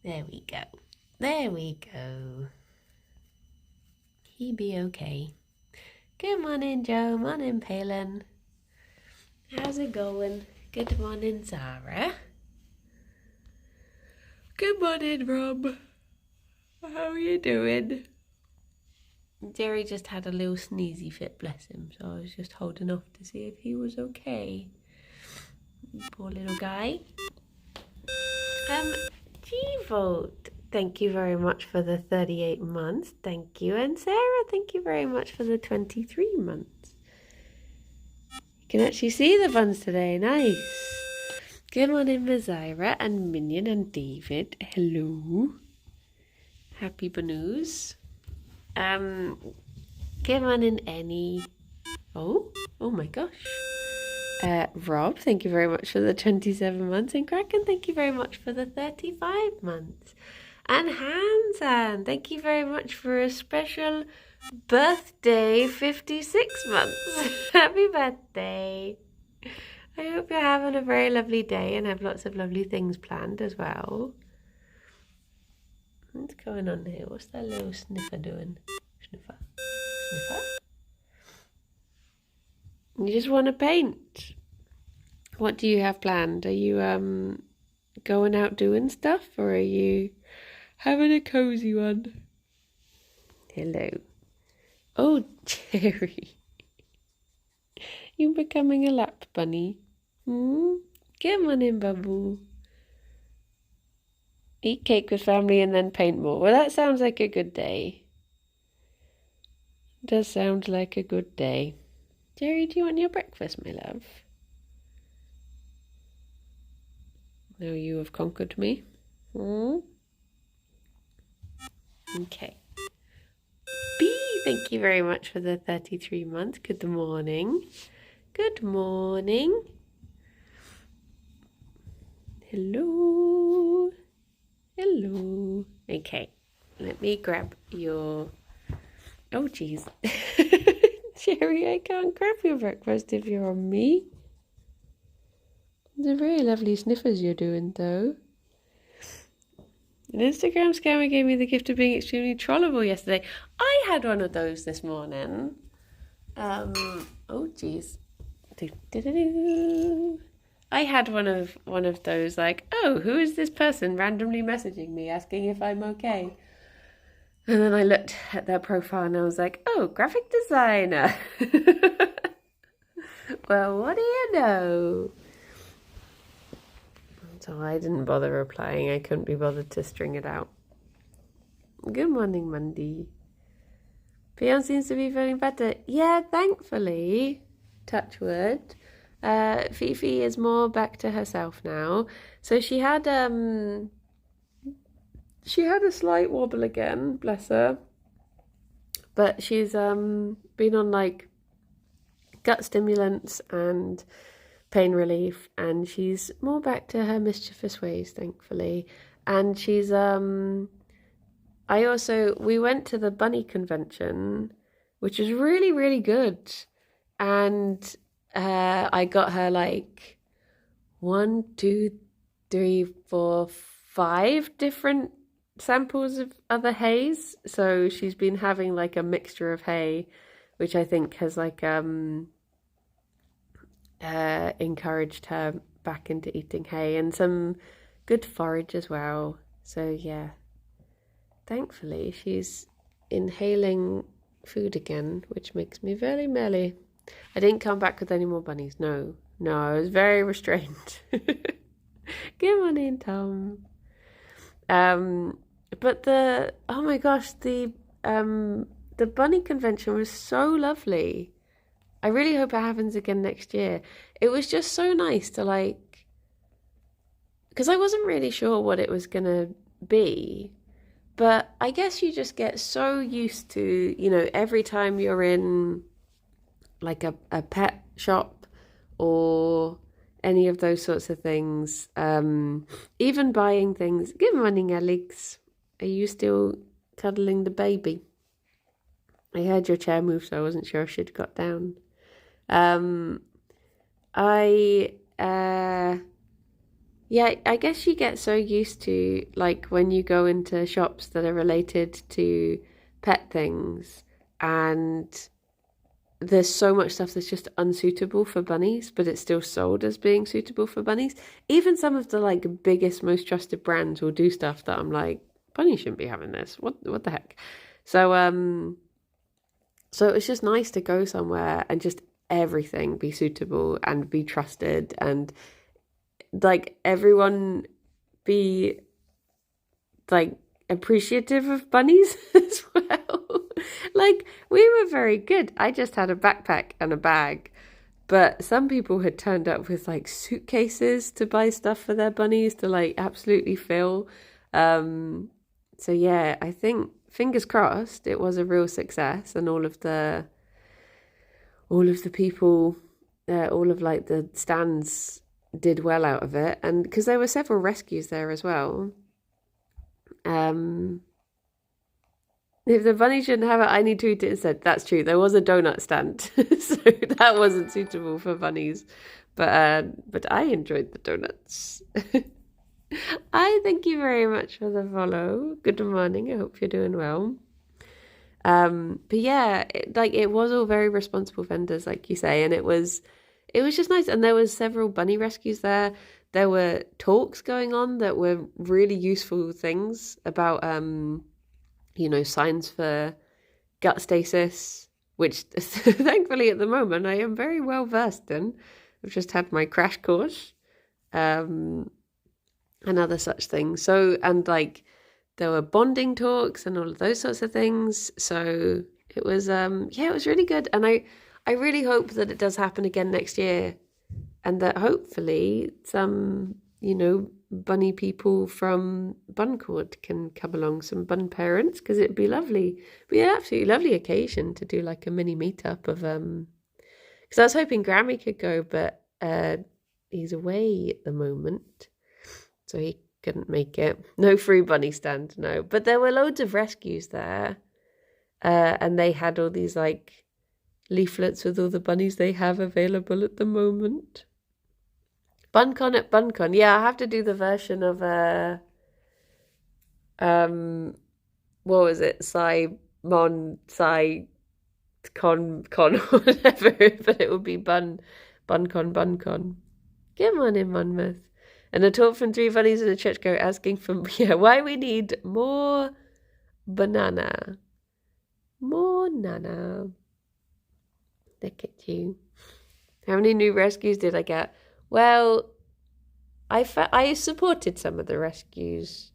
There we go. There we go. He be okay. Good morning, Joe. Morning, Palin. How's it going? Good morning, Zara. Good morning, Rob. How are you doing? Gerry just had a little sneezy fit, bless him, so I was just holding off to see if he was okay. Poor little guy. G-Vote, thank you very much for the 38 months. Thank you. And Sarah, thank you very much for the 23 months. You can actually see the buns today. Nice. Good morning, Mazira and Minion and David. Hello. Happy Banus. Good morning, Annie. Oh my gosh. Rob, thank you very much for the 27 months. And Kraken, thank you very much for the 35 months. And Hansan, thank you very much for a special birthday 56 months. Happy birthday. I hope you're having a very lovely day and have lots of lovely things planned as well. What's going on here? What's that little sniffer doing? Sniffer? Sniffer? You just want to paint. What do you have planned? Are you going out doing stuff, or are you having a cozy one? Hello. Oh, Gerry. You're becoming a lap bunny. Come on in, Babu. Eat cake with family and then paint more. Well, that sounds like a good day. Does sound like a good day. Gerry, do you want your breakfast, my love? Now you have conquered me. Okay. B, thank you very much for the 33 months. Good morning. Good morning. Hello. Hello. Okay, let me grab your... Oh, jeez. Gerry, I can't grab your breakfast if you're on me. They're very lovely sniffers you're doing, though. An Instagram scammer gave me the gift of being extremely trollable yesterday. I had one of those this morning. Oh, jeez. I had one of those, like, oh, who is this person randomly messaging me asking if I'm okay? And then I looked at their profile and I was like, oh, graphic designer. Well, what do you know? So I didn't bother replying. I couldn't be bothered to string it out. Good morning, Monday. Ffion seems to be feeling better. Yeah, thankfully. Touch wood. Fifi is more back to herself now. So she had a slight wobble again, bless her. But she's been on like gut stimulants and pain relief, and she's more back to her mischievous ways, thankfully. And she's we went to the bunny convention, which was really, really good. And I got her like 1, 2, 3, 4, 5 different samples of other hays. So she's been having like a mixture of hay, which I think has like encouraged her back into eating hay, and some good forage as well. So yeah, thankfully she's inhaling food again, which makes me very merry. I didn't come back with any more bunnies. No, I was very restrained. Good morning, Tom. But oh my gosh, the bunny convention was so lovely. I really hope it happens again next year. It was just so nice to like, because I wasn't really sure what it was gonna be, but I guess you just get so used to, every time you're in like a pet shop or any of those sorts of things, even buying things. Good morning, Alex. Are you still cuddling the baby? I heard your chair move, so I wasn't sure if she'd got down. Yeah, I guess you get so used to like when you go into shops that are related to pet things and there's so much stuff that's just unsuitable for bunnies, but it's still sold as being suitable for bunnies. Even some of the like biggest, most trusted brands will do stuff that I'm like, bunny shouldn't be having this. What the heck? So so it's just nice to go somewhere and just everything be suitable and be trusted and like everyone be like appreciative of bunnies as well. Like we were very good. I just had a backpack and a bag, but some people had turned up with like suitcases to buy stuff for their bunnies to like absolutely fill. Um, so yeah, I think fingers crossed it was a real success and all of the people all of like the stands did well out of it and because there were several rescues there as well. Um If the bunny shouldn't have it, I need to eat it instead. That's true. There was a donut stand, so that wasn't suitable for bunnies. But I enjoyed the donuts. I thank you very much for the follow. Good morning. I hope you're doing well. But yeah, it was all very responsible vendors, like you say, and it was just nice. And there was several bunny rescues there. There were talks going on that were really useful things about signs for gut stasis, which thankfully at the moment I am very well versed in. I've just had my crash course, and other such things. So, and like there were bonding talks and all of those sorts of things. So it was, it was really good. And I really hope that it does happen again next year and that hopefully some, bunny people from Buncord can come along, some bun parents, because it'd be lovely. It'd be an absolutely lovely occasion to do like a mini meetup of because I was hoping Grammy could go, but he's away at the moment, so he couldn't make it. No free bunny stand, no. But there were loads of rescues there, and they had all these like leaflets with all the bunnies they have available at the moment. BunCon at BunCon. Yeah, I have to do the version of what was it? Con or whatever, but it would be BunCon. Good morning, Monmouth. And a talk from three bunnies in a church go asking for why we need more banana. More nana. Look at you. How many new rescues did I get? Well, I supported some of the rescues.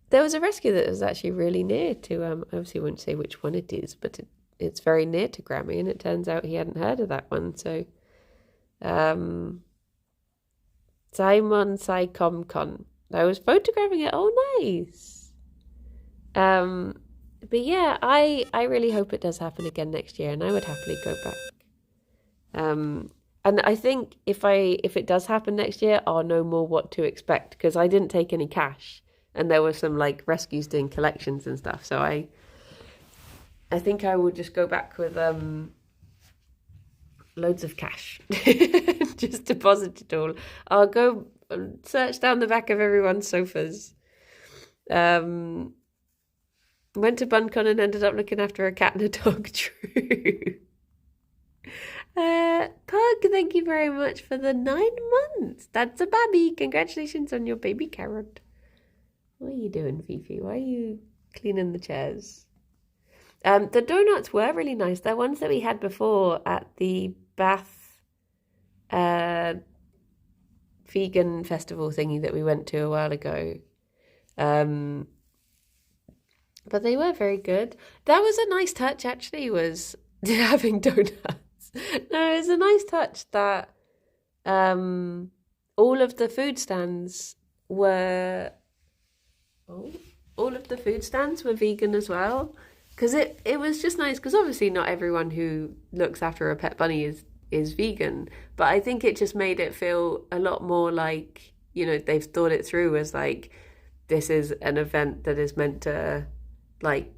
There was a rescue that was actually really near to, obviously I won't say which one it is, but it's very near to Grammy, and it turns out he hadn't heard of that one. So, Simon Con. I was photographing it. Oh, nice. But yeah, I really hope it does happen again next year, and I would happily go back. And I think if it does happen next year, I'll know more what to expect because I didn't take any cash, and there were some like rescues doing collections and stuff. So I think I will just go back with loads of cash, just deposit it all. I'll go search down the back of everyone's sofas. Went to BunCon and ended up looking after a cat and a dog. True. Pug, thank you very much for the 9 months. That's a baby. Congratulations on your baby carrot. What are you doing, Fifi? Why are you cleaning the chairs? The donuts were really nice. They're ones that we had before at the Bath vegan festival thingy that we went to a while ago. But they were very good. That was a nice touch, actually, was having donuts. No, it's a nice touch that all of the food stands were vegan as well, because it was just nice, because obviously not everyone who looks after a pet bunny is vegan, but I think it just made it feel a lot more like, they've thought it through as like this is an event that is meant to like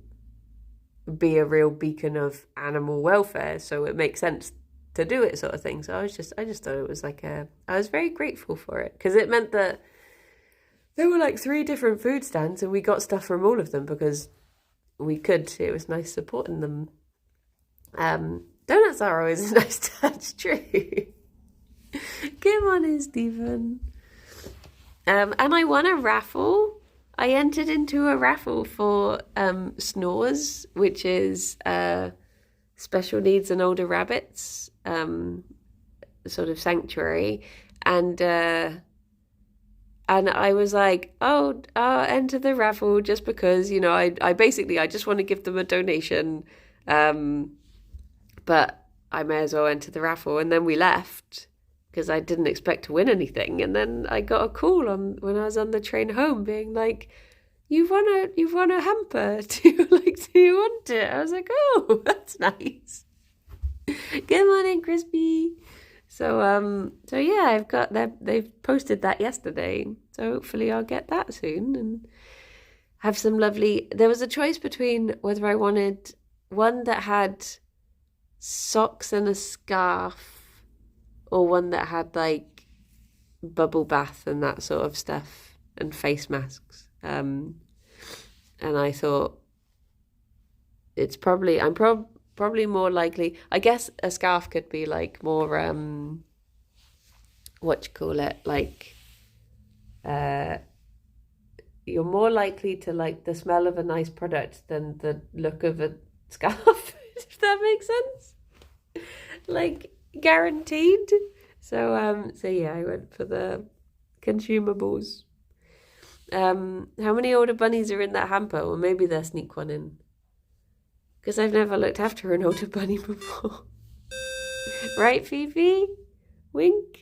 be a real beacon of animal welfare, so it makes sense to do it, sort of thing. So I just thought it was like I was very grateful for it, because it meant that There were like 3 different food stands, and we got stuff from all of them because we could. It was nice supporting them. Donuts are always a nice touch, true. Come on in, Stephen. And I won a raffle. I entered into a raffle for Snores, which is special needs and older rabbits sort of sanctuary, and I was like, oh, I'll enter the raffle just because, you know, I basically I just want to give them a donation, but I may as well enter the raffle. And then we left because I didn't expect to win anything, and then I got a call when I was on the train home, being like, you've won a hamper. Do you want it? I was like, oh, that's nice. Good morning, Crispy. So yeah, I've got that. They've posted that yesterday, so hopefully I'll get that soon and have some lovely. There was a choice between whether I wanted one that had socks and a scarf, or one that had like bubble bath and that sort of stuff and face masks. And I thought it's probably probably more likely. I guess a scarf could be like more like you're more likely to like the smell of a nice product than the look of a scarf, if that makes sense. Like guaranteed. So yeah, I went for the consumables. How many older bunnies are in that hamper? Or maybe they'll sneak one in, because I've never looked after an older bunny before. Right, Fifi? Wink.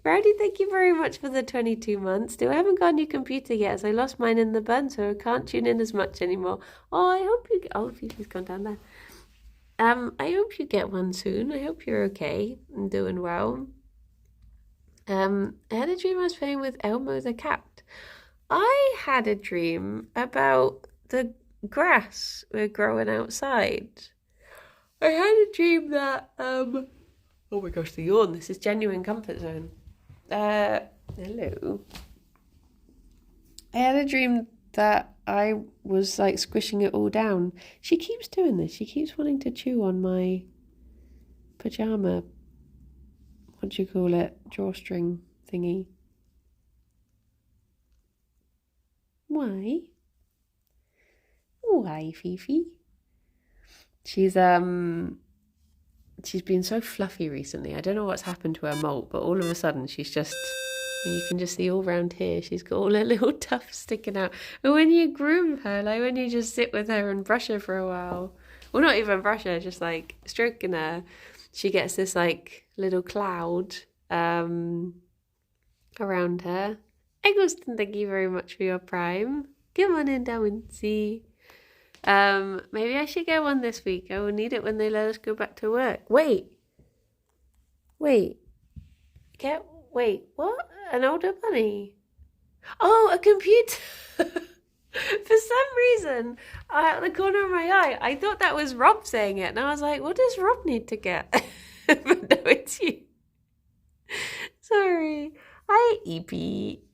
Rowdy, thank you very much for the 22 months. Still haven't got a new computer yet, as I lost mine in the bun, so I can't tune in as much anymore. Oh, I hope you... Oh, Fifi's gone down there. I hope you get one soon. I hope you're okay and doing well. I had a dream I was playing with Elmo the cat. I had a dream about the grass we're growing outside. I had a dream that oh my gosh, the yawn. This is genuine comfort zone. Hello. I had a dream that I was like squishing it all down. She keeps doing this. She keeps wanting to chew on my pajama, what do you call it, drawstring thingy. Why, Fifi? She's been so fluffy recently. I don't know what's happened to her molt, but all of a sudden she's just, you can just see all round here, she's got all her little tufts sticking out. And when you groom her, like when you just sit with her and brush her for a while, well, not even brush her, just like stroking her, she gets this like little cloud around her. Eggleston, thank you very much for your Prime. Come on in, Darwinsy. Maybe I should get one this week. I will need it when they let us go back to work. Wait, what? An older bunny? Oh, a computer. For some reason, out the corner of my eye, I thought that was Rob saying it, and I was like, what does Rob need to get? But no, it's you. Sorry. Hi, EP.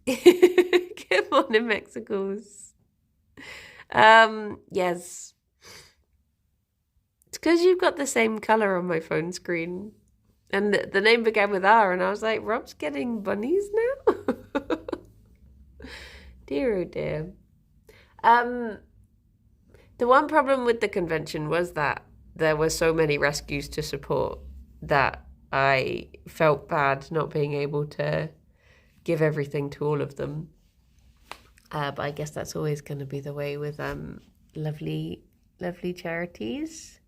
Good morning, Mexicos. Yes. It's because you've got the same colour on my phone screen. And the name began with R, and I was like, Rob's getting bunnies now? Dear, oh dear. The one problem with the convention was that there were so many rescues to support that I felt bad not being able to give everything to all of them. But I guess that's always going to be the way with lovely charities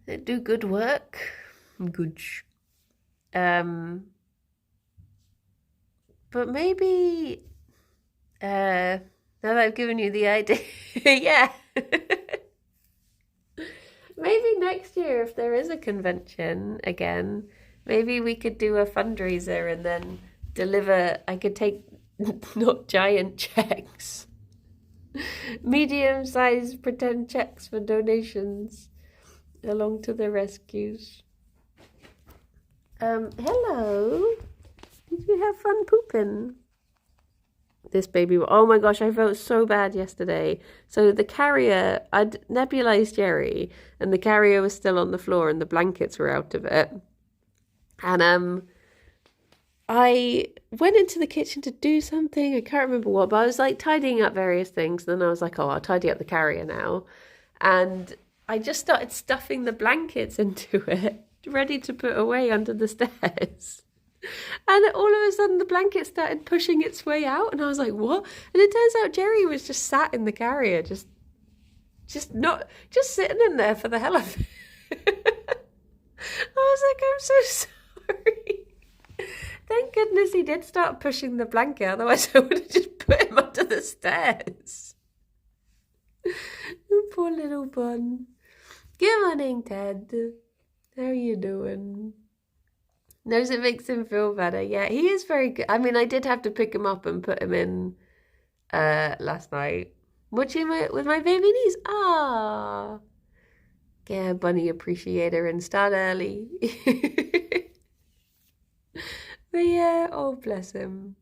that do good work. Good. But maybe now that I've given you the idea, yeah. Maybe next year, if there is a convention again, maybe we could do a fundraiser and then deliver. I could take not giant checks, medium-sized pretend checks for donations along to the rescues. Hello. Did you have fun pooping? This baby, oh my gosh, I felt so bad yesterday. So the carrier, I'd nebulized Gerry, and the carrier was still on the floor, and the blankets were out of it. And I went into the kitchen to do something. I can't remember what, but I was like tidying up various things. Then I was like, oh, I'll tidy up the carrier now. And I just started stuffing the blankets into it, ready to put away under the stairs. And all of a sudden the blanket started pushing its way out, and I was like, what? And it turns out Gerry was just sat in the carrier, just sitting in there for the hell of it. I was like, I'm so sorry. Thank goodness he did start pushing the blanket, otherwise I would have just put him under the stairs. Poor little bun. Good morning, Ted. How are you doing? Knows it makes him feel better. Yeah, he is very good. I mean, I did have to pick him up and put him in last night. Watching with my baby niece. Ah. Yeah, bunny appreciator and start early. But yeah, oh bless him.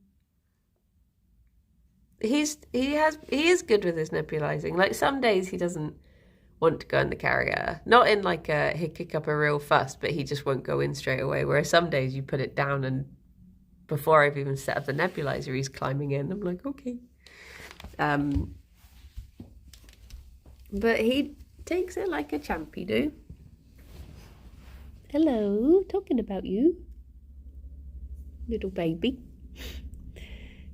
He is good with his nebulizing. Like some days he doesn't want to go in the carrier. Not in like he'd kick up a real fuss, but he just won't go in straight away. Whereas some days you put it down and before I've even set up the nebulizer, he's climbing in. I'm like, okay. But he takes it like a champy do. Hello, talking about you. Little baby.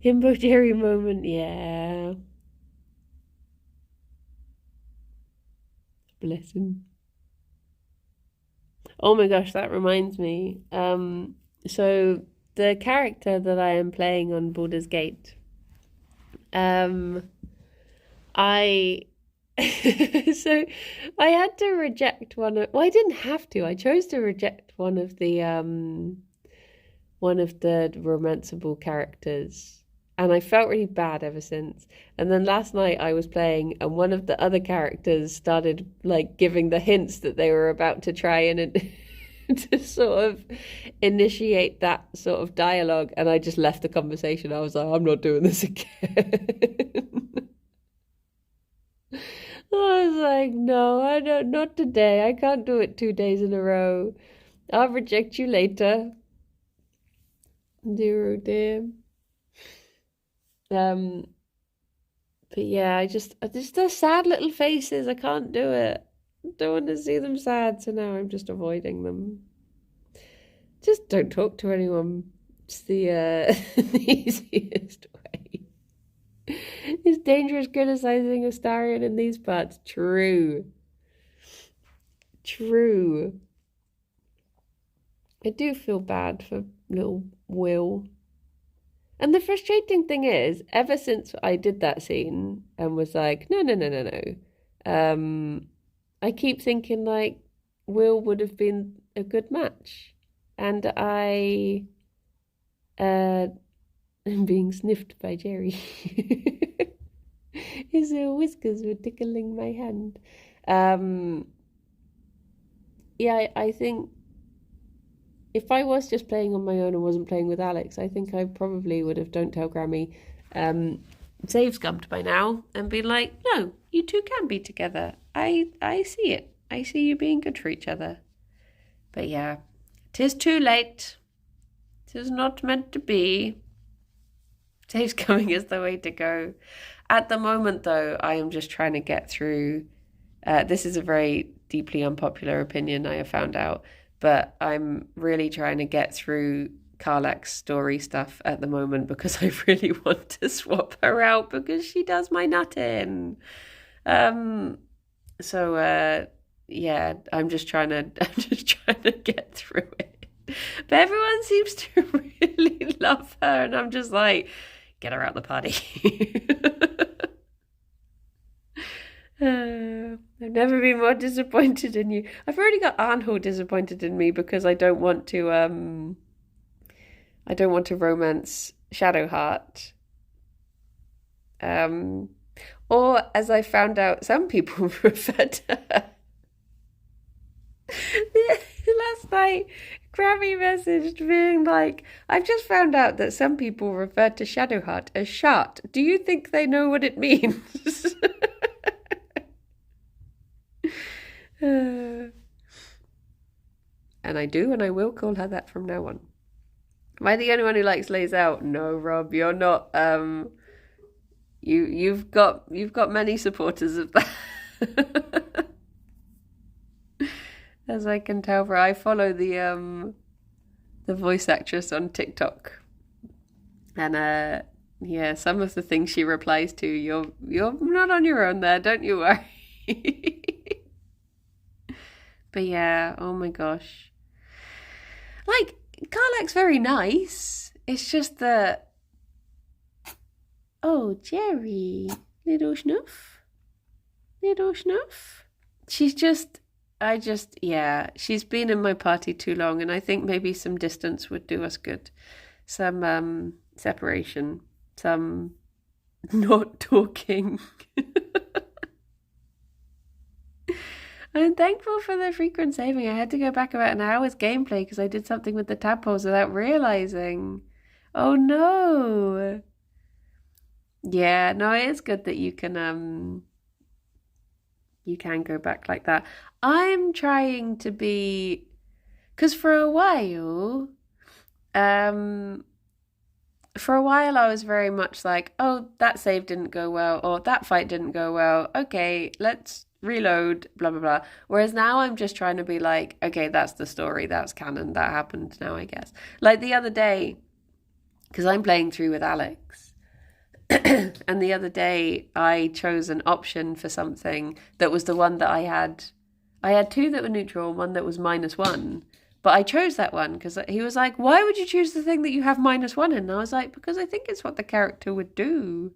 Himbo Gerry moment, yeah. Bless him. Oh my gosh, that reminds me. So the character that I am playing on Baldur's Gate, I so I had to reject one of, well, I didn't have to. I chose to reject one of the romanceable characters. And I felt really bad ever since. And then last night I was playing, and one of the other characters started like giving the hints that they were about to try and to sort of initiate that sort of dialogue. And I just left the conversation. I was like, I'm not doing this again. I was like, no, I don't, not today. I can't do it 2 days in a row. I'll reject you later. Dear, oh dear. But yeah, I just the sad little faces. I can't do it. I don't want to see them sad, so now I'm just avoiding them. Just don't talk to anyone. It's the easiest way. Is dangerous criticizing Astarion in these parts? True. I do feel bad for little Will. And the frustrating thing is, ever since I did that scene and was like, no, I keep thinking like Will would have been a good match. And I am being sniffed by Gerry. His little whiskers were tickling my hand. Yeah, I think if I was just playing on my own and wasn't playing with Alex, I think I probably would have Don't Tell Grammy save scummed by now and been like, no, you two can be together. I see it. I see you being good for each other. But yeah, 'tis too late. 'Tis not meant to be. Save scumming is the way to go. At the moment, though, I am just trying to get through. This is a very deeply unpopular opinion, I have found out. But I'm really trying to get through Karlak's story stuff at the moment because I really want to swap her out because she does my nutting. Yeah, I'm just trying to get through it. But everyone seems to really love her, and I'm just like, get her out the party. I've never been more disappointed in you. I've already got Arnhold disappointed in me because I don't want to romance Shadowheart. Or as I found out, some people refer to her. Last night, Grammy messaged being like, I've just found out that some people refer to Shadowheart as shart. Do you think they know what it means? And I do, and I will call her that from now on. Am I the only one who likes lays out? No, Rob, you're not. You've got many supporters of that. As I can tell, for I follow the voice actress on TikTok, and yeah, some of the things she replies to, you're not on your own there, don't you worry. But yeah, oh my gosh, like Carlack's very nice. It's just that, oh Gerry, little schnuff. She's just. Yeah, she's been in my party too long, and I think maybe some distance would do us good. Some separation, some not talking. I'm thankful for the frequent saving. I had to go back about an hour's gameplay because I did something with the tadpoles without realizing. Oh no. Yeah, no, it is good that you can go back like that. I'm trying to be, because for a while I was very much like, oh, that save didn't go well, or that fight didn't go well. Okay, let's reload, blah, blah, blah. Whereas now I'm just trying to be like, okay, that's the story, that's canon, that happened now, I guess. Like the other day, because I'm playing through with Alex, and the other day I chose an option for something that was the one that I had two that were neutral and one that was -1. But I chose that one because he was like, why would you choose the thing that you have -1 in? And I was like, because I think it's what the character would do.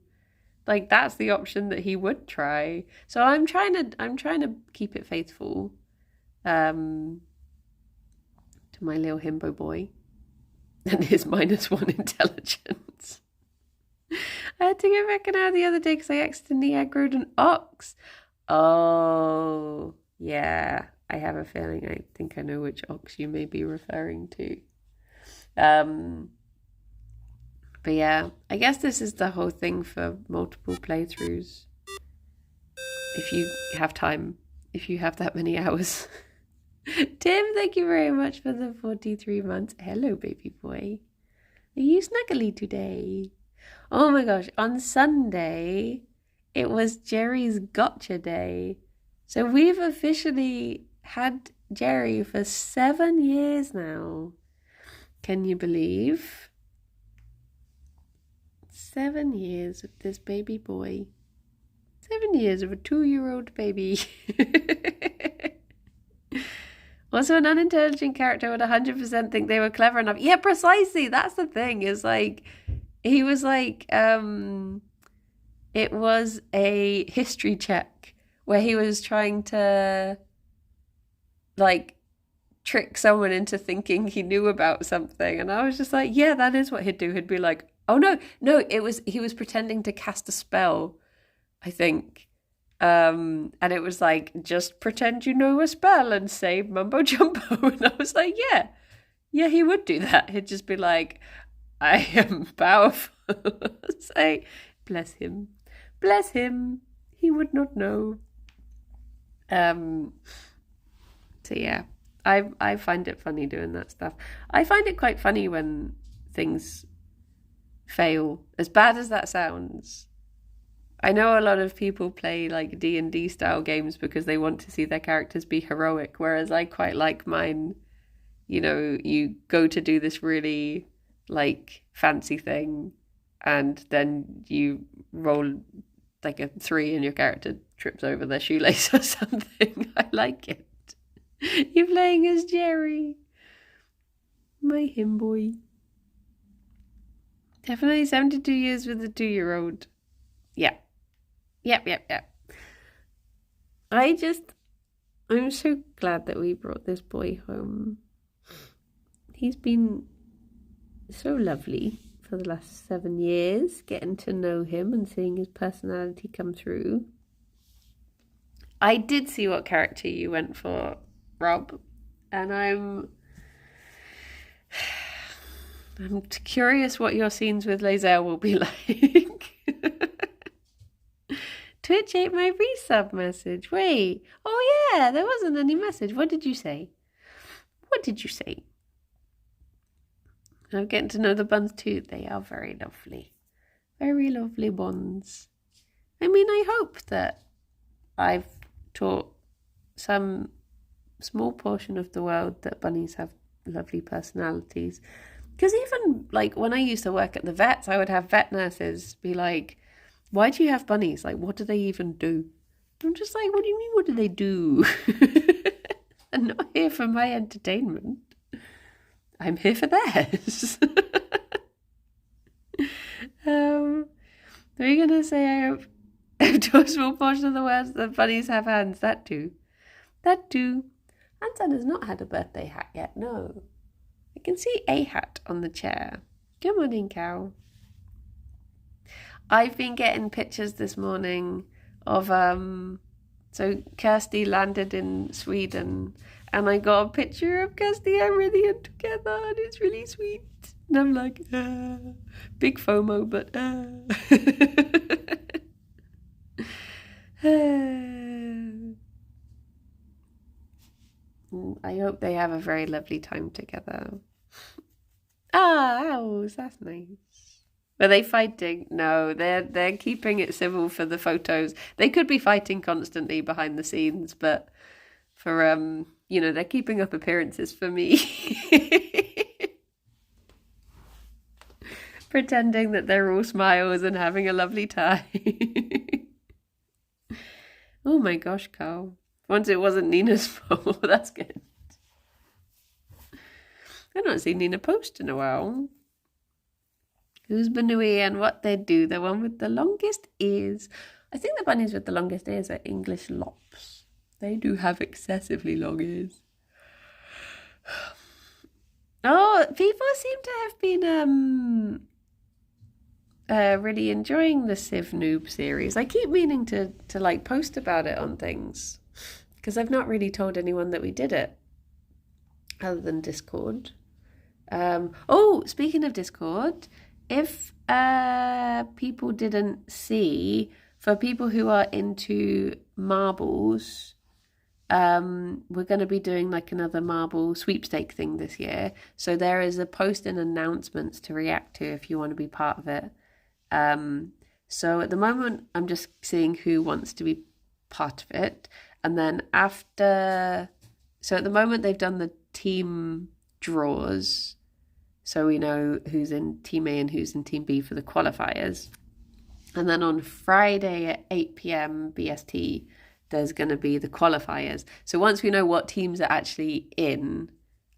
Like that's the option that he would try. So I'm trying to keep it faithful to my little himbo boy and his -1 intelligence. I had to go back an hour the other day because I accidentally aggroed an ox. Oh, yeah. I have a feeling I think I know which ox you may be referring to. But yeah, I guess this is the whole thing for multiple playthroughs. If you have time, if you have that many hours. Tim, thank you very much for the 43 months. Hello, baby boy. Are you snuggly today? Oh my gosh, on Sunday, it was Gerry's gotcha day. So we've officially had Gerry for 7 years now. Can you believe? 7 years with this baby boy. 7 years of a 2-year-old baby. Also, an unintelligent character would 100% think they were clever enough. Yeah, precisely. That's the thing. Is like, he was like, it was a history check where he was trying to, like, trick someone into thinking he knew about something. And I was just like, yeah, that is what he'd do. He'd be like, oh, no, he was pretending to cast a spell, I think. And it was like, just pretend you know a spell and say mumbo jumbo. And I was like, yeah, he would do that. He'd just be like, I am powerful. Say, bless him. He would not know. So yeah, I find it funny doing that stuff. I find it quite funny when things fail, as bad as that sounds. I know a lot of people play like D&D style games because they want to see their characters be heroic, whereas I quite like mine, you know, you go to do this really like fancy thing and then you roll like a 3 and your character trips over their shoelace or something. I like it. You're playing as Gerry. My him boy. Definitely 72 years with a 2-year-old. Yeah. Yep. I'm so glad that we brought this boy home. He's been so lovely for the last 7 years, getting to know him and seeing his personality come through. I did see what character you went for, Rob, and I'm I'm curious what your scenes with Lae'zel will be like. Twitch ate my resub message. Wait. Oh, yeah, there wasn't any message. What did you say? What did you say? I'm getting to know the buns too. They are very lovely. Very lovely buns. I mean, I hope that I've taught some small portion of the world that bunnies have lovely personalities. Because even like when I used to work at the vets, I would have vet nurses be like, why do you have bunnies? Like, what do they even do? I'm just like, what do you mean, what do they do? I'm not here for my entertainment. I'm here for theirs. Are you going to say I hope to a small portion of the world that bunnies have hands? That too. That too. Anton has not had a birthday hat yet, no. I can see a hat on the chair. Good morning, cow. I've been getting pictures this morning of, so Kirsty landed in Sweden and I got a picture of Kirsty and Rithian together and it's really sweet. And I'm like, big FOMO, but I hope they have a very lovely time together. Owls, that's nice. Are they fighting? No, they're keeping it civil for the photos. They could be fighting constantly behind the scenes, but for they're keeping up appearances for me. Pretending that they're all smiles and having a lovely time. Oh my gosh, Carl. Once it wasn't Nina's fault. That's good. I've not seen Nina post in a while. Who's Banui and what they do? The one with the longest ears. I think the bunnies with the longest ears are English lops. They do have excessively long ears. Oh, people seem to have been really enjoying the Civ Noob series. I keep meaning to like post about it on things because I've not really told anyone that we did it other than Discord. Speaking of Discord, if people didn't see, for people who are into marbles, we're going to be doing like another marble sweepstake thing this year. So there is a post and announcements to react to if you want to be part of it. So at the moment, I'm just seeing who wants to be part of it. And then so at the moment they've done the team draws. So we know who's in Team A and who's in Team B for the qualifiers. And then on Friday at 8 p.m. BST, there's going to be the qualifiers. So once we know what teams are actually in,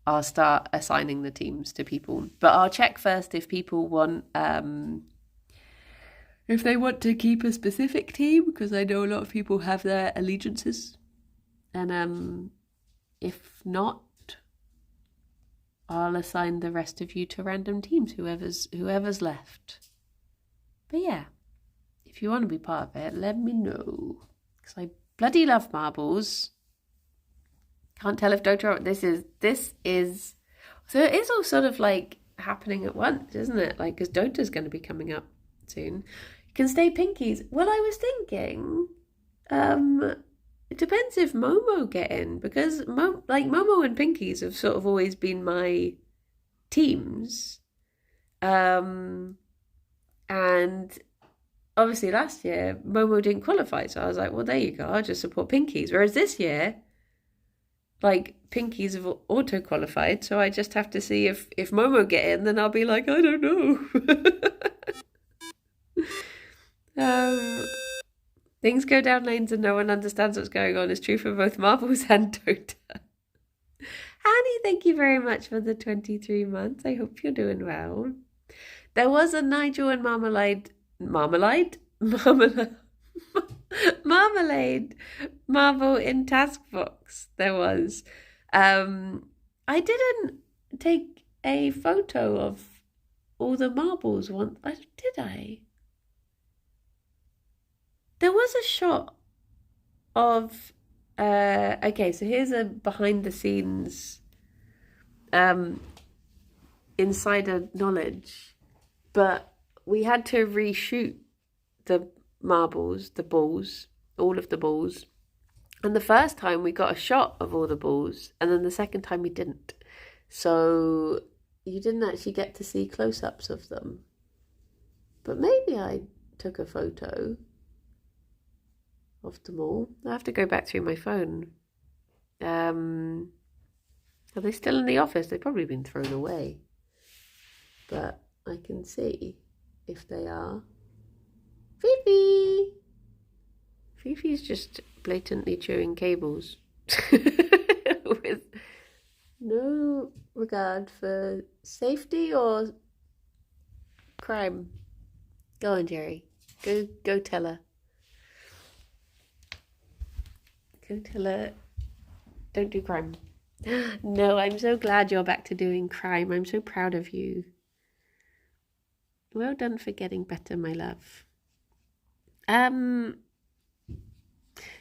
I'll start assigning the teams to people. But I'll check first if people want, if they want to keep a specific team, because I know a lot of people have their allegiances. And if not, I'll assign the rest of you to random teams, whoever's left. But yeah, if you want to be part of it, let me know. Because I bloody love marbles. Can't tell if Dota... This is... So it is all sort of like happening at once, isn't it? Like, because Dota's going to be coming up soon. You can stay pinkies. Well, I was thinking... It depends if Momo get in, because Momo and Pinkies have sort of always been my teams. And obviously last year, Momo didn't qualify, so I was like, well, there you go, I'll just support Pinkies. Whereas this year, like, Pinkies have auto-qualified, so I just have to see if Momo get in, then I'll be like, I don't know. Things go down lanes and no one understands what's going on is true for both Marbles and Dota. Annie, thank you very much for the 23 months. I hope you're doing well. There was a Nigel and Marmalade Marvel in Task Box. There was. I didn't take a photo of all the marbles once. Did I? There was a shot of, okay, so here's a behind the scenes insider knowledge, but we had to reshoot the marbles, the balls, all of the balls. And the first time we got a shot of all the balls, and then the second time we didn't. So you didn't actually get to see close-ups of them. But maybe I took a photo of them all. I have to go back through my phone. Are they still in the office? They've probably been thrown away. But I can see if they are. Fifi! Fifi's just blatantly chewing cables with no regard for safety or crime. Go on, Gerry. Go tell her. Go tell her. Don't do crime. No, I'm so glad you're back to doing crime. I'm so proud of you. Well done for getting better, my love.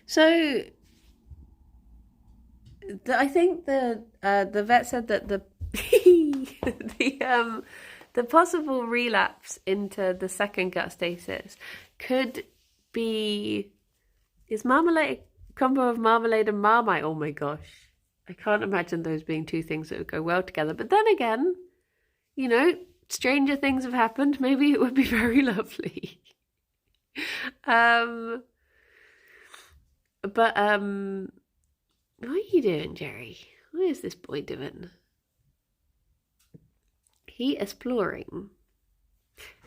So I think the vet said that the the possible relapse into the second gut stasis could be marmalade, a combo of marmalade and Marmite. Oh my gosh, I can't imagine those being two things that would go well together. But then again, you know, stranger things have happened. Maybe it would be very lovely. But what are you doing, Gerry? What is this boy doing? He exploring.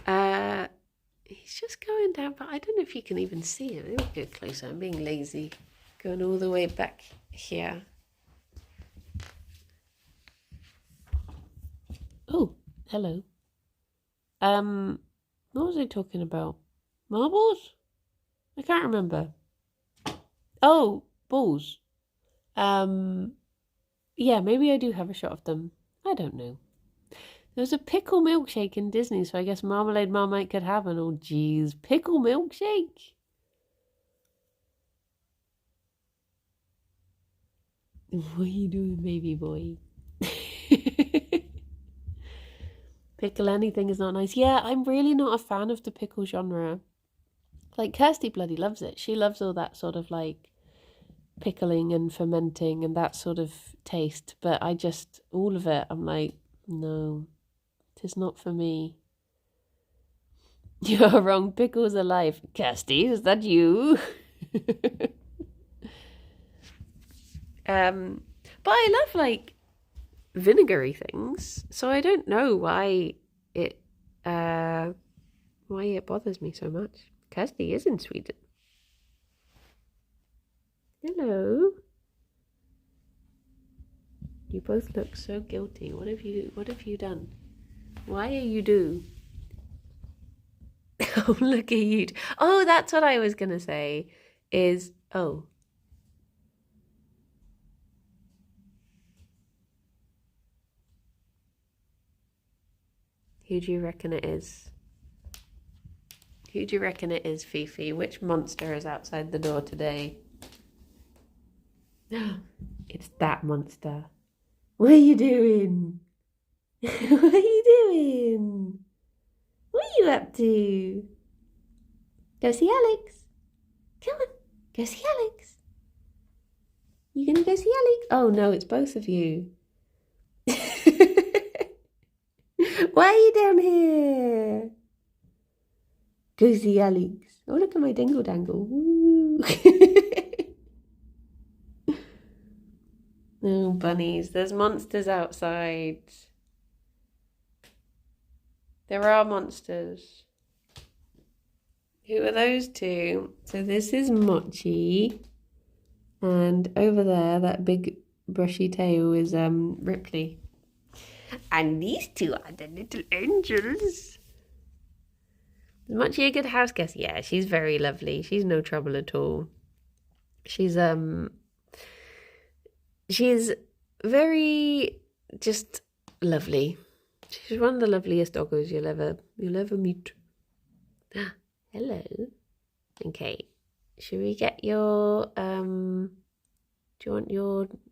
He's just going down, but I don't know if you can even see him. Let me go closer. I'm being lazy. Going all the way back here. Oh, hello. What was I talking about? Marbles? I can't remember. Oh, balls. Yeah, maybe I do have a shot of them. I don't know. There was a pickle milkshake in Disney, so I guess Marmalade Marmite could have an. Oh, geez. Pickle milkshake? What are you doing, baby boy? Pickle anything is not nice. Yeah, I'm really not a fan of the pickle genre. Like, Kirsty bloody loves it. She loves all that sort of, like, pickling and fermenting and that sort of taste. But I just, all of it, I'm like, no, it is not for me. You are wrong. Pickles are life. Kirsty, is that you? But I love, like, vinegary things, so I don't know why it bothers me so much. Kirsty is in Sweden. Hello. You both look so guilty. What have you done? Why are you do? Oh, look at you. Oh, that's what I was gonna say. Oh. Who do you reckon it is? Who do you reckon it is, Fifi? Which monster is outside the door today? It's that monster. What are you doing? What are you doing? What are you up to? Go see Alex. Come on, go see Alex. You gonna go see Alex? Oh no, it's both of you. Why are you down here? Go see Alex. Oh, look at my dingle dangle. Oh, bunnies. There's monsters outside. There are monsters. Who are those two? So this is Mochi. And over there, that big brushy tail is Ripley. And these two are the little angels. Is Mochi a good house guest? Yeah, she's very lovely. She's no trouble at all. She's very just lovely. She's one of the loveliest doggos you'll ever meet. Hello. Okay. Should we get your do you want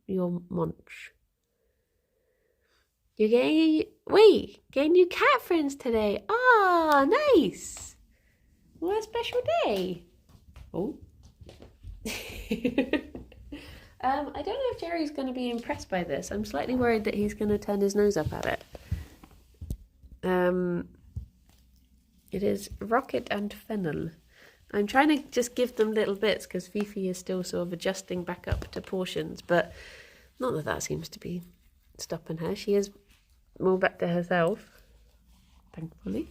your munch? You're getting new cat friends today. Ah, nice. What a special day. Oh. I don't know if Gerry's going to be impressed by this. I'm slightly worried that he's going to turn his nose up at it. It is rocket and fennel. I'm trying to just give them little bits because Fifi is still sort of adjusting back up to portions, but not that that seems to be stopping her. She is more back to herself, thankfully.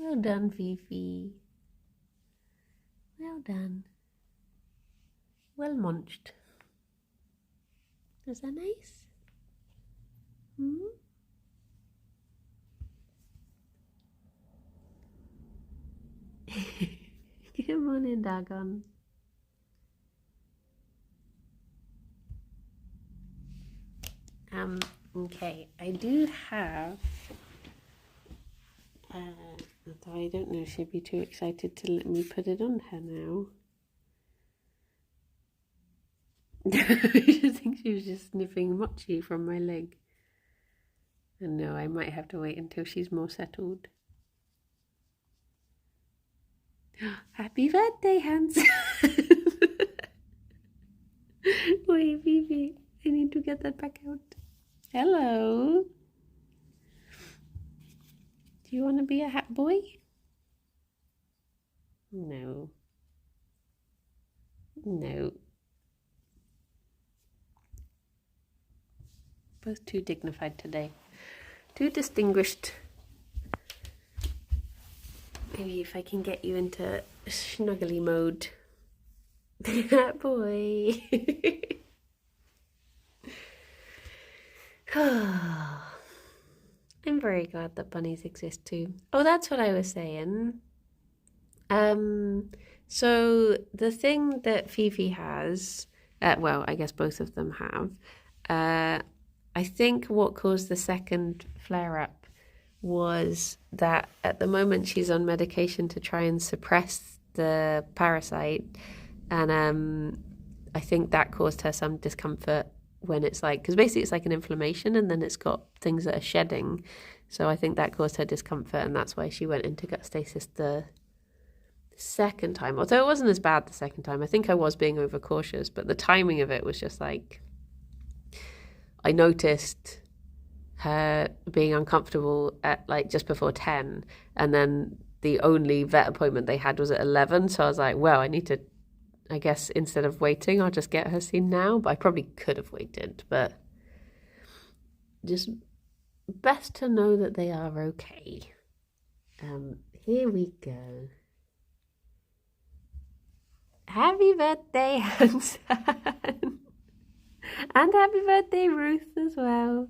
Well done, Fifi. Well done. Well munched. Is that nice? Come on in, Dagon. Okay, I do have although I don't know if she'd be too excited to let me put it on her now. I think she was just sniffing mochi from my leg. And no, I might have to wait until she's more settled. Happy birthday, Hans! Wait, Fifi, I need to get that back out. Hello! Do you want to be a hat boy? No. No. Both too dignified today. Too distinguished. Maybe if I can get you into snuggly mode. Hat boy. I'm very glad that bunnies exist too. Oh, that's what I was saying. So the thing that Fifi has, well, I guess both of them have, I think what caused the second flare-up was that at the moment she's on medication to try and suppress the parasite, and I think that caused her some discomfort when it's like, because basically it's like an inflammation and then it's got things that are shedding, so I think that caused her discomfort and that's why she went into gut stasis the second time, although it wasn't as bad the second time. I think I was being overcautious, but the timing of it was just like, I noticed her being uncomfortable at like just before 10, and then the only vet appointment they had was at 11, so I was like, well, I need to, I guess instead of waiting, I'll just get her seen now. But I probably could have waited, but just best to know that they are okay. Here we go. Happy birthday, Hanson. And happy birthday, Ruth, as well.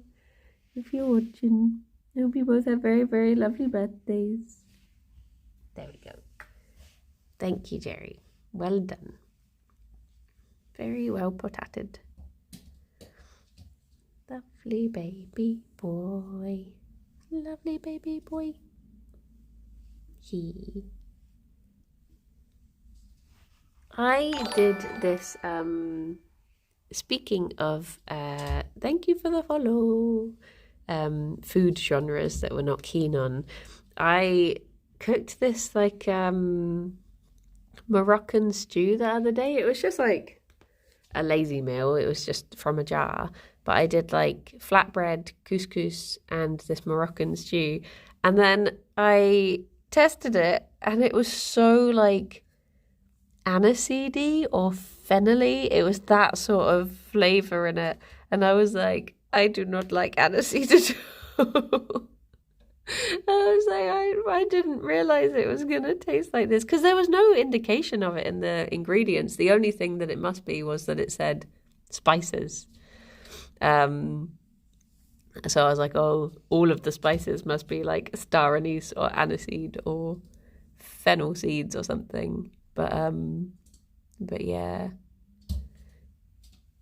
If you're watching, I hope you both have very, very lovely birthdays. There we go. Thank you, Gerry. Well done. Very well potated. Lovely baby boy. Lovely baby boy. I did this, speaking of, thank you for the follow, food genres that we're not keen on. I cooked this, like, Moroccan stew the other day. It was just like a lazy meal. It was just from a jar. But I did like flatbread, couscous, and this Moroccan stew. And then I tested it, and it was so like aniseedy or fennelly. It was that sort of flavour in it. And I was like, I do not like aniseed at all. I was like, I didn't realize it was going to taste like this because there was no indication of it in the ingredients. The only thing that it must be was that it said spices. So I was like, oh, all of the spices must be like star anise or aniseed or fennel seeds or something. But yeah.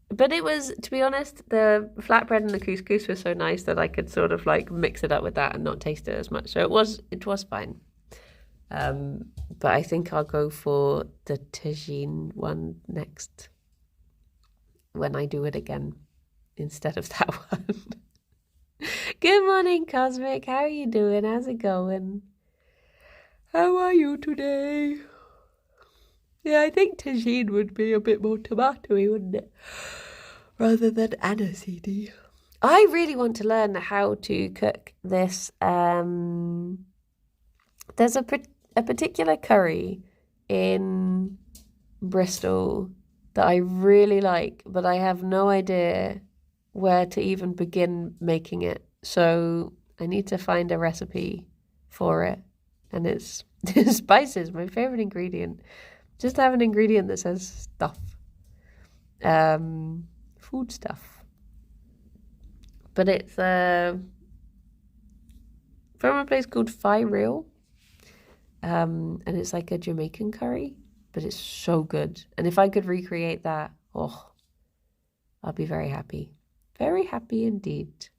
But it was, to be honest, the flatbread and the couscous were so nice that I could sort of like mix it up with that and not taste it as much. So it was fine. But I think I'll go for the tagine one next when I do it again instead of that one. Good morning, Cosmic. How are you doing? How's it going? How are you today? Yeah, I think tagine would be a bit more tomatoey, wouldn't it? Rather than aniseedy. I really want to learn how to cook this. There's a particular curry in Bristol that I really like, but I have no idea where to even begin making it. So I need to find a recipe for it. And it's spices, my favorite ingredient. Just have an ingredient that says stuff. Food stuff. But it's from a place called Fi Real. And it's like a Jamaican curry, but it's so good. And if I could recreate that, oh, I'll be very happy. Very happy indeed.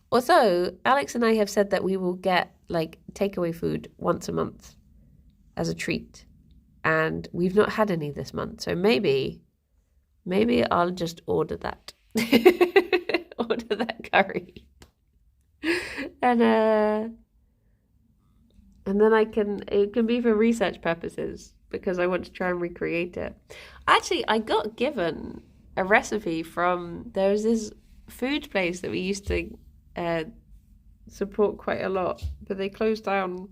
Also, Alex and I have said that we will get like takeaway food once a month as a treat. And we've not had any this month. So maybe I'll just order that. Order that curry. And then it can be for research purposes because I want to try and recreate it. Actually, I got given a recipe there was this food place that we used to support quite a lot, but they closed down,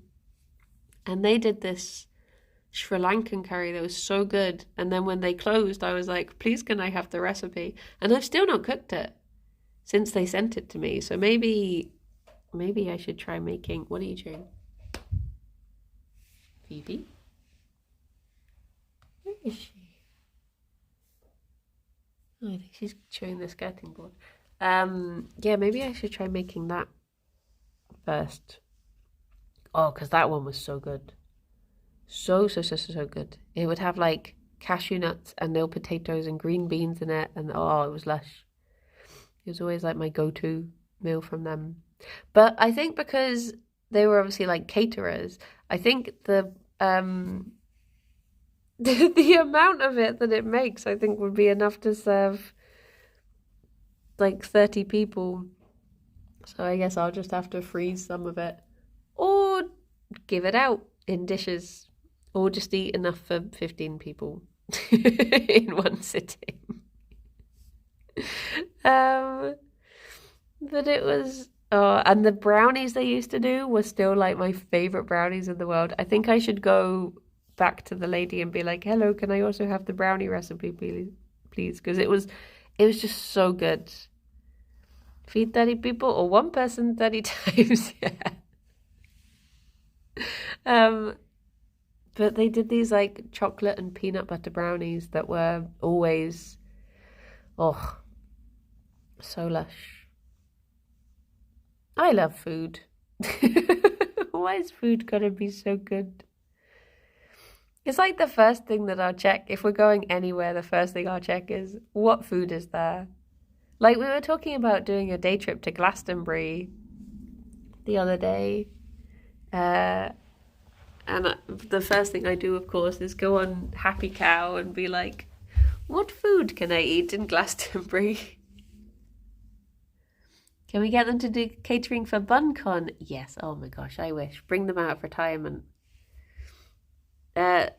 and they did this Sri Lankan curry that was so good. And then when they closed, I was like, please can I have the recipe? And I've still not cooked it since they sent it to me. So maybe I should try making... What are you doing? Phoebe? Where is she? Oh, I think she's chewing the skirting board. Yeah, maybe I should try making that first. Oh, because that one was so good. So good. It would have like cashew nuts and nil potatoes and green beans in it, and oh, it was lush. It was always like my go-to meal from them. But I think because they were obviously like caterers, I think the amount of it that it makes, I think, would be enough to serve like 30 people. So I guess I'll just have to freeze some of it or give it out in dishes or just eat enough for 15 people in one sitting. But it was... Oh, and the brownies they used to do were still like my favorite brownies in the world. I think I should go back to the lady and be like, hello, can I also have the brownie recipe, please? Because it was just so good. Feed 30 people or one person 30 times, yeah. But they did these like chocolate and peanut butter brownies that were always, oh, so lush. I love food. Why is food gotta be so good? It's like the first thing that I'll check. If we're going anywhere, the first thing I'll check is what food is there. Like we were talking about doing a day trip to Glastonbury the other day. Uh, and the first thing I do, of course, is go on Happy Cow and be like, what food can I eat in Glastonbury? Can we get them to do catering for BunCon? Yes. Oh my gosh, I wish. Bring them out of retirement. The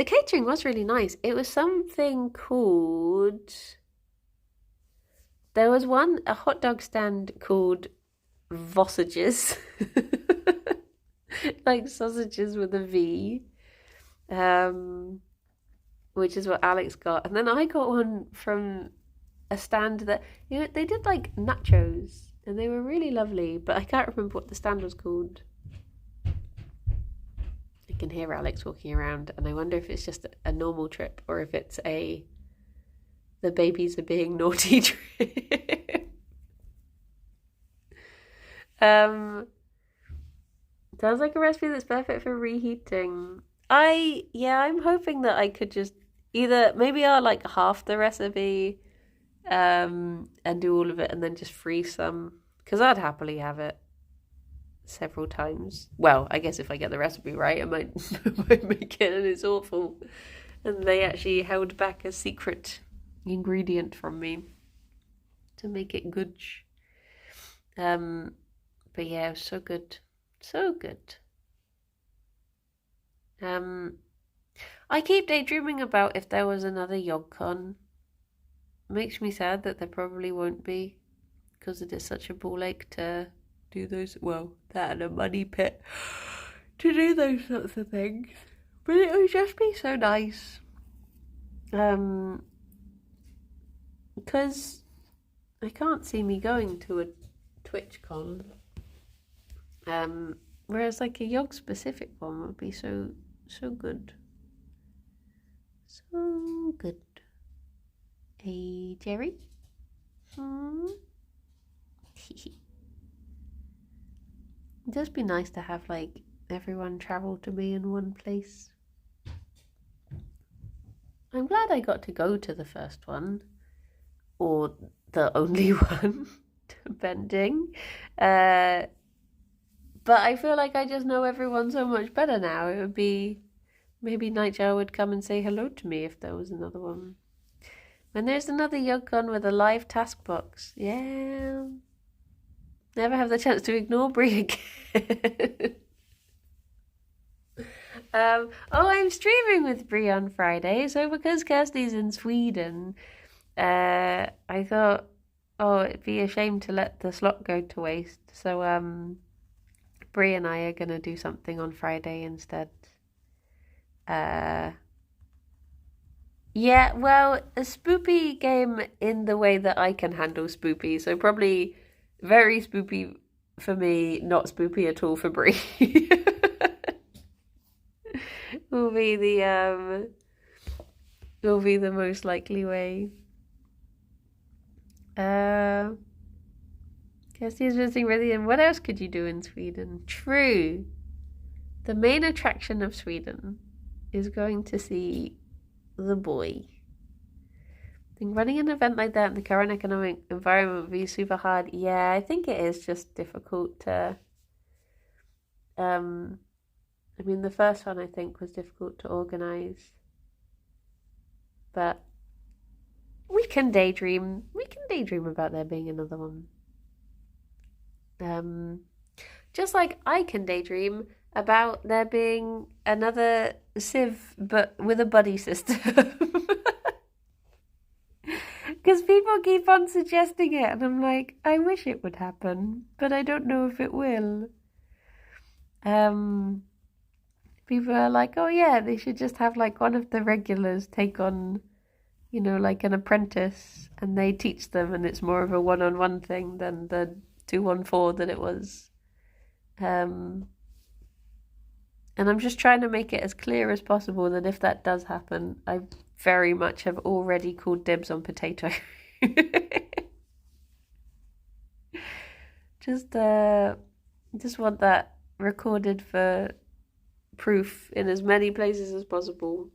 catering was really nice. It was something called... There was a hot dog stand called Vossages. Like sausages with a V. Which is what Alex got. And then I got one from a stand that, they did like nachos. And they were really lovely. But I can't remember what the stand was called. I can hear Alex walking around. And I wonder if it's just a normal trip. Or if it's the babies are being naughty trip. Sounds like a recipe that's perfect for reheating. I'm hoping that I could just either, maybe I'll like half the recipe and do all of it and then just freeze some, because I'd happily have it several times. Well, I guess if I get the recipe right, I might, might make it and it's awful. And they actually held back a secret ingredient from me to make it good. But yeah, it was so good. So good. I keep daydreaming about if there was another YogCon. Makes me sad that there probably won't be, because it is such a ball ache to do those, well, that and a money pit, to do those sorts of things. But it would just be so nice. Because I can't see me going to a TwitchCon. Whereas like a Yog specific one would be so good. So good. Hey, Gerry? It'd just be nice to have like everyone travel to be in one place. I'm glad I got to go to the first one. Or the only one, depending. But I feel like I just know everyone so much better now. It would be, maybe Nightjar would come and say hello to me if there was another one. When there's another YogCon with a live task box. Yeah. Never have the chance to ignore Brie again. I'm streaming with Brie on Friday. So because Kirsty's in Sweden, I thought, it'd be a shame to let the slot go to waste. So, Brie and I are going to do something on Friday instead. Yeah, well, a spoopy game in the way that I can handle spoopy. So probably very spoopy for me, not spoopy at all for Brie. will be the most likely way. Kirsty is visiting Rithian. What else could you do in Sweden? True. The main attraction of Sweden is going to see the boy. I think running an event like that in the current economic environment would be super hard. Yeah, I think it is just difficult to... I mean, the first one I think was difficult to organise. But we can daydream. We can daydream about there being another one. Just like I can daydream about there being another Civ, but with a buddy system. Because people keep on suggesting it, and I'm like, I wish it would happen, but I don't know if it will. People are like, oh yeah, they should just have like one of the regulars take on, like an apprentice, and they teach them, and it's more of a one-on-one thing than the 2-1-4 that it was. And I'm just trying to make it as clear as possible that if that does happen, I very much have already called dibs on potato. Just want that recorded for proof in as many places as possible.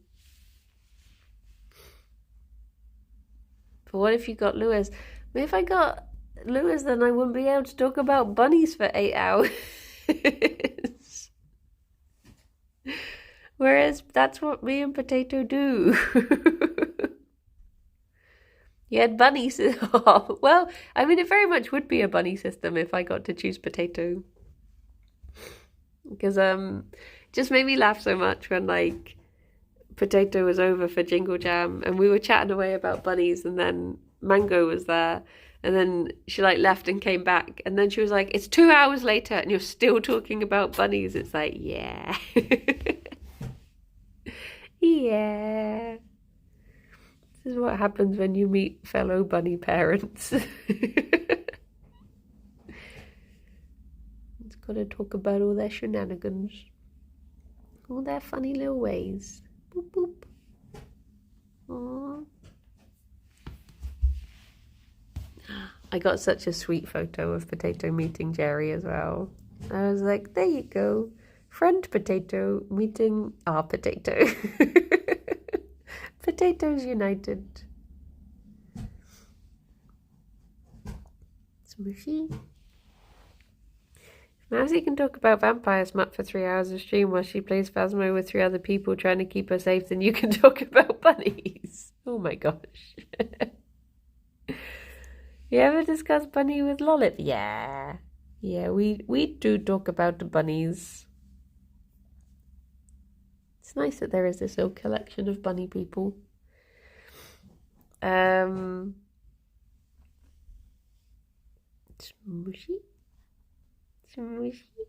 But what if you got Lewis? If I got Lewis, then I wouldn't be able to talk about bunnies for 8 hours. Whereas that's what me and Potato do. You had bunny system. Oh, well, I mean, it very much would be a bunny system if I got to choose Potato. Because it just made me laugh so much when like Potato was over for Jingle Jam and we were chatting away about bunnies, and then Mango was there, and then she like left and came back, and then she was like, it's 2 hours later and you're still talking about bunnies. It's like, yeah. Yeah. This is what happens when you meet fellow bunny parents. It's got to talk about all their shenanigans, all their funny little ways. Boop, boop. Aww. I got such a sweet photo of Potato meeting Gerry as well. I was like, there you go. Friend Potato meeting our Potato. Potatoes united. Smushy. Mousy can talk about vampires for 3 hours of stream while she plays Phasmo with 3 other people trying to keep her safe, then you can talk about bunnies. Oh my gosh. You ever discuss bunny with Lolip? Yeah. Yeah, we do talk about the bunnies. It's nice that there is this little collection of bunny people. Smushy. Smushy.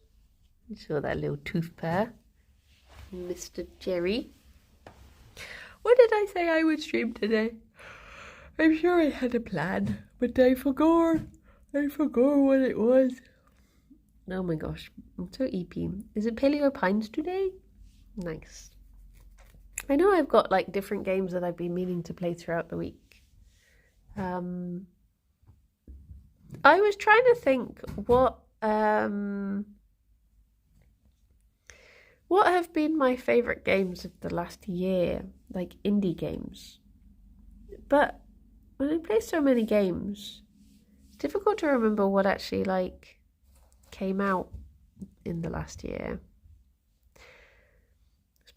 You saw that little tooth pair. Mr. Gerry. What did I say I would stream today? I'm sure I had a plan, but I forgot. I forgot what it was. Oh my gosh, I'm so EP. Is it Paleo Pines today? Nice. I know I've got like different games that I've been meaning to play throughout the week. I was trying to think what have been my favourite games of the last year, like indie games. But when I play so many games, it's difficult to remember what actually like came out in the last year.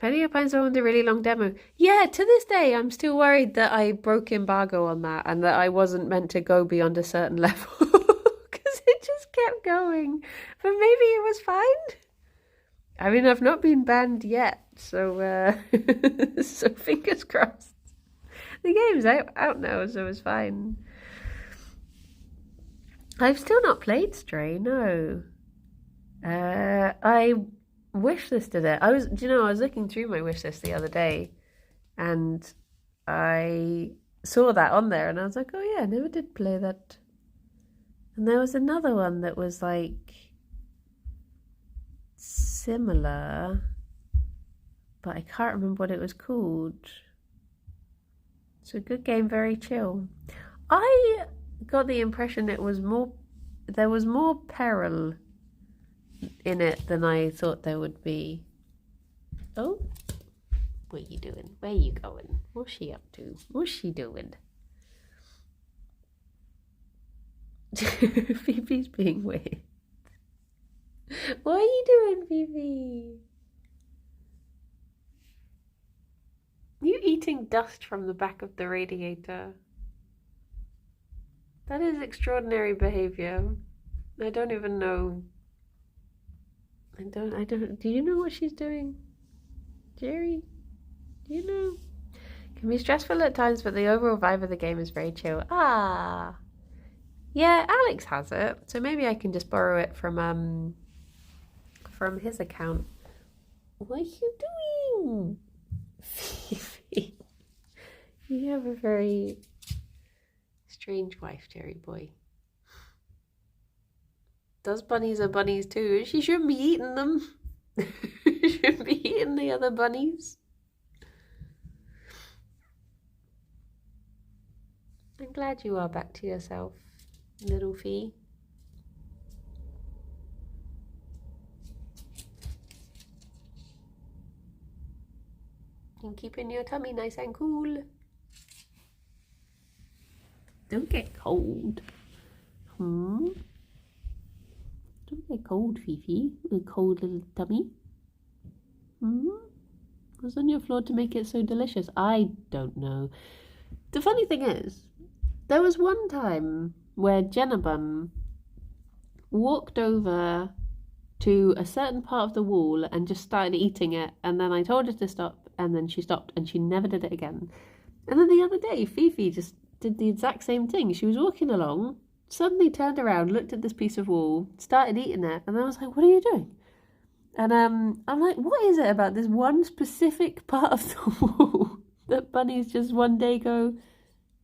Penny of Pines on the really long demo. Yeah, to this day, I'm still worried that I broke embargo on that and that I wasn't meant to go beyond a certain level because it just kept going. But maybe it was fine. I mean, I've not been banned yet, so so fingers crossed. The game's out now, so it's fine. I've still not played Stray, no. I wish listed it. I was looking through my wish list the other day and I saw that on there and I was like, oh yeah, I never did play that. And there was another one that was like similar, but I can't remember what it was called. It's a good game, very chill. I got the impression there was more peril in it than I thought there would be. Oh, what are you doing? Where are you going? What's she up to? What's she doing? Phoebe's being weird. What are you doing, Phoebe? You eating dust from the back of the radiator. That is extraordinary behavior. I don't even know. I don't. Do you know what she's doing? Gerry? Do you know? Can be stressful at times, but the overall vibe of the game is very chill. Ah. Yeah, Alex has it. So maybe I can just borrow it from his account. What are you doing? Phoebe. You have a very strange wife, Gerry boy. Those bunnies are bunnies too. She shouldn't be eating them. She shouldn't be eating the other bunnies. I'm glad you are back to yourself, little Fee. keeping your tummy nice and cool. Don't get cold. Don't get cold, Fifi. A cold little tummy. What's on your floor to make it so delicious? I don't know. The funny thing is, there was one time where Jenna Bun walked over to a certain part of the wall and just started eating it, and then I told her to stop, and then she stopped, and she never did it again. And then the other day, Fifi just did the exact same thing. She was walking along, suddenly turned around, looked at this piece of wall, started eating it, and I was like, what are you doing? And I'm like, what is it about this one specific part of the wall that bunnies just one day go,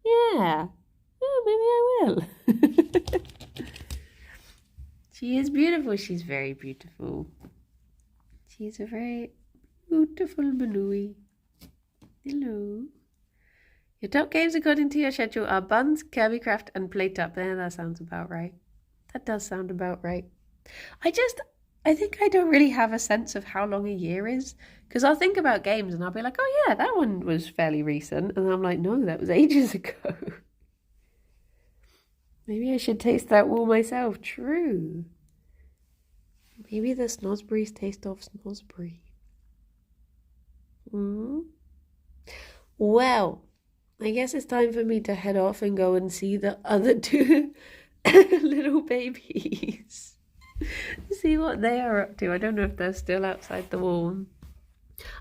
yeah, maybe I will. She is beautiful. She's very beautiful. She's a very beautiful Balooey. Hello. Your top games according to your schedule are Buns, Kirby Craft, and Plate Up. There, that sounds about right. That does sound about right. I think I don't really have a sense of how long a year is, because I'll think about games and I'll be like, oh yeah, that one was fairly recent. And I'm like, no, that was ages ago. Maybe I should taste that wool myself. True. Maybe the snosberries taste of snosberry. Well, I guess it's time for me to head off and go and see the other two little babies. See what they are up to. I don't know if they're still outside the wall.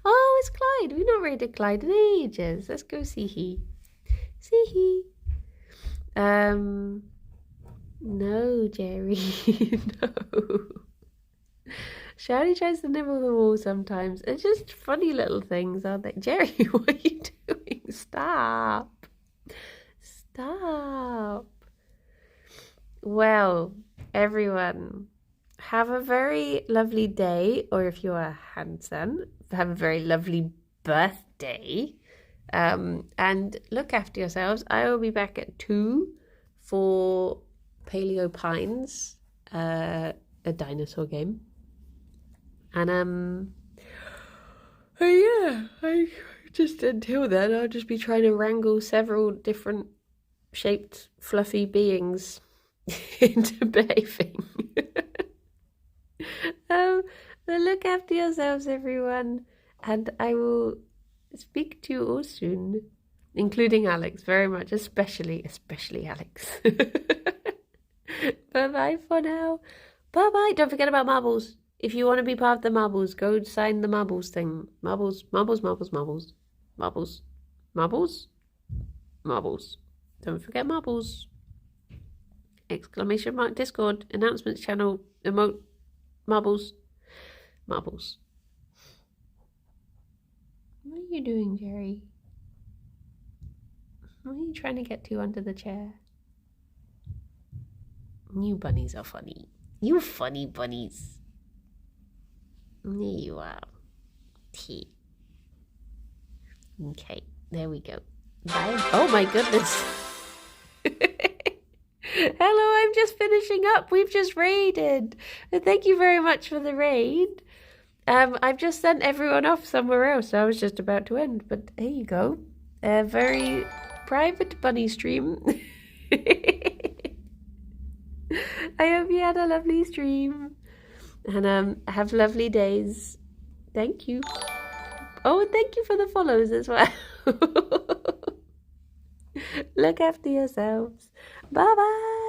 Oh, it's Clyde. We've not raided Clyde in ages. Let's go see he. See he. No, Gerry. No. Shouty tries to nibble the wall sometimes. It's just funny little things, aren't they? Gerry, what are you doing? Stop. Stop. Well, everyone, have a very lovely day, or if you are Hanson, have a very lovely birthday. And look after yourselves. I will be back at 2 for Paleo Pines, a dinosaur game. And yeah, I just until then I'll just be trying to wrangle several different shaped fluffy beings into behaving. So look after yourselves, everyone, and I will speak to you all soon, including Alex, very much, especially Alex. Bye-bye for now. Bye-bye. Don't forget about marbles. If you want to be part of the marbles, go sign the marbles thing. Marbles. Don't forget marbles. ! Discord, announcements channel, emote, marbles. What are you doing, Gerry? What are you trying to get to under the chair? You bunnies are funny. You funny bunnies. There you are. T. Okay, there we go. Bye. Oh my goodness. Hello, I'm just finishing up. We've just raided. Thank you very much for the raid. I've just sent everyone off somewhere else. I was just about to end, but there you go. A very private bunny stream. I hope you had a lovely stream. And have lovely days. Thank you. Oh, and thank you for the follows as well. Look after yourselves. Bye-bye.